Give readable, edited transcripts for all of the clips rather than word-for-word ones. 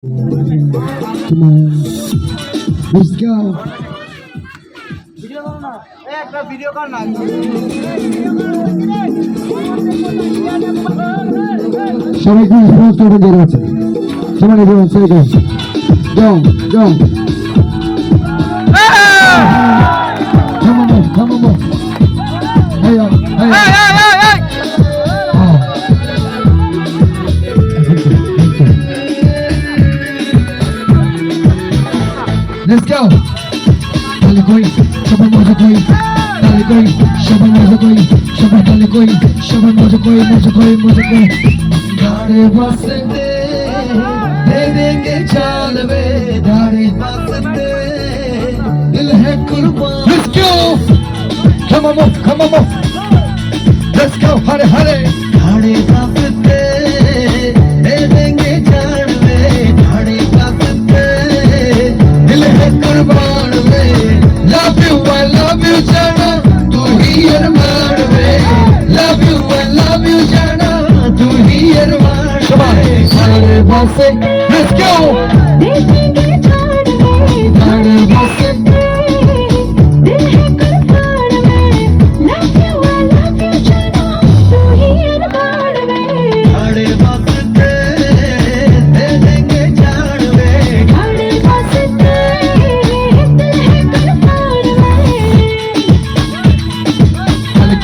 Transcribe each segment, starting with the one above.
Come on. Let's go. Video কর না সবাই কি সমস্ত বের আছে সবাই everyone say go go come on hey let's go dale koi সবাই মজা করি dale koi সবাই মজা করি সবাই dale koi সবাই মজা করি गाड़े बसते दे देंगे चाल वे गाड़े बसते दिल है कुर्बान let's go come on let's go hare hare गाड़े बसते दे देंगे चाल वे गाड़े बसते दिल है कुर्बान वे love you I love you जाना तू ही अरमान वे love you I love you जाना तू ही अरमान गाड़े बसते let's go देखेंगे चाल वे गाड़े बसते दिल है कुर्बान वे love you I love you जाना तू ही अरमान वे गाड़े बसते दे देंगे चाल वे गाड़े बसते दिल है कुर्बान वे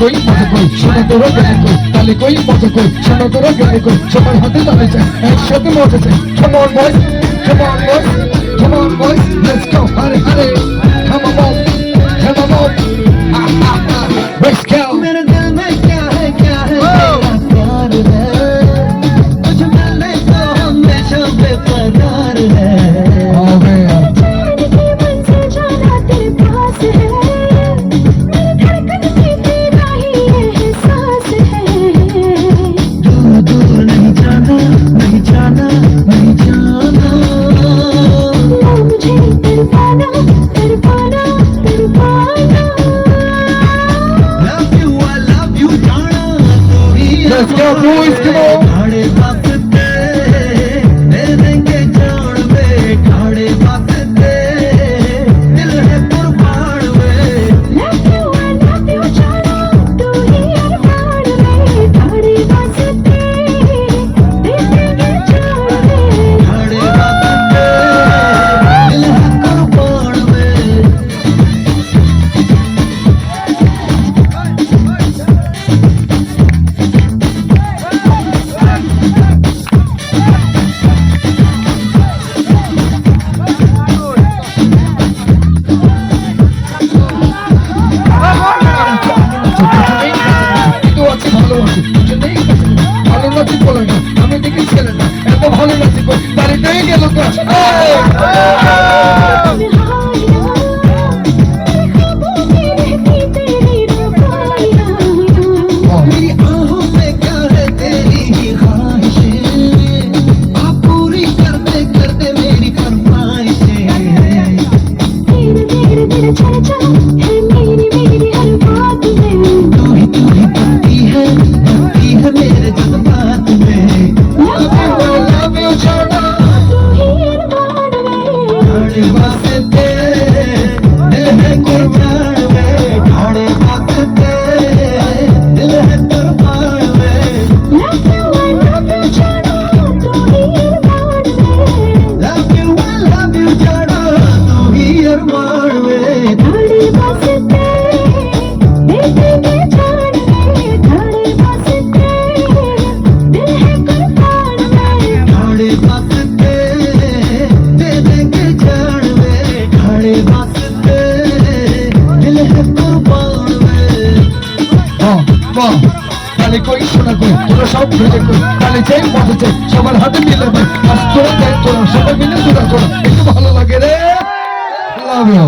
कोई मजा कोई शोना तोरा गाने कोई ताले कोई मजा कोई शोना तोरा गाने कोई সবার হাতে তালে চাই একসাথে মজা চাই come on boys let's go hare hare come on let's go मेरे दिल में क्या है तेरा प्यार है तुझ मिलने को हमेशा बेकरार है Let's go boys, come on! गाड़े बसते दे देंगे जान वे गाड़े बसते दिल है कुर्बान वे love you I love you जाना तू ही अरमान वे गाड़े बसते दे देंगे जान वे गाड़े बसते दिल है कुर्बान वे আমি দেখি ছেলে না এত ভালো লাগছে বাড়িতেই গেল मेरी आँखों में क्या है तेरी ख्वाहिशें आप पूरी करते करते मेरी फरमाइशें तेरे चर्चा है मेरी हर बात में तू ही बनती है मेरे जज्बात में love you जाना तू ही अरमान में गाड़े बसते दिल है कुर्बान में गाड़े बसते दिल है कुर्बान में love you I love you जाना तू ही अरमान में love you I love you जाना तू ही अरमान में गाड़े बसते दे देंगे जान वे गाड़े बसते दिल है कुर्बान वे गाड़े बसते दे देंगे जान वे गाड़े बसते दिल है कुर्बान वे वाह তালে কই শোনা কই তোরা সব ভেজে কই তালে চাই মজা চাই সবার হাতে মিলে ভাই আজ তোরা দেখ তোরা সবাই মিলে তোরা একটু ভালো লাগে রে লাভ ইউ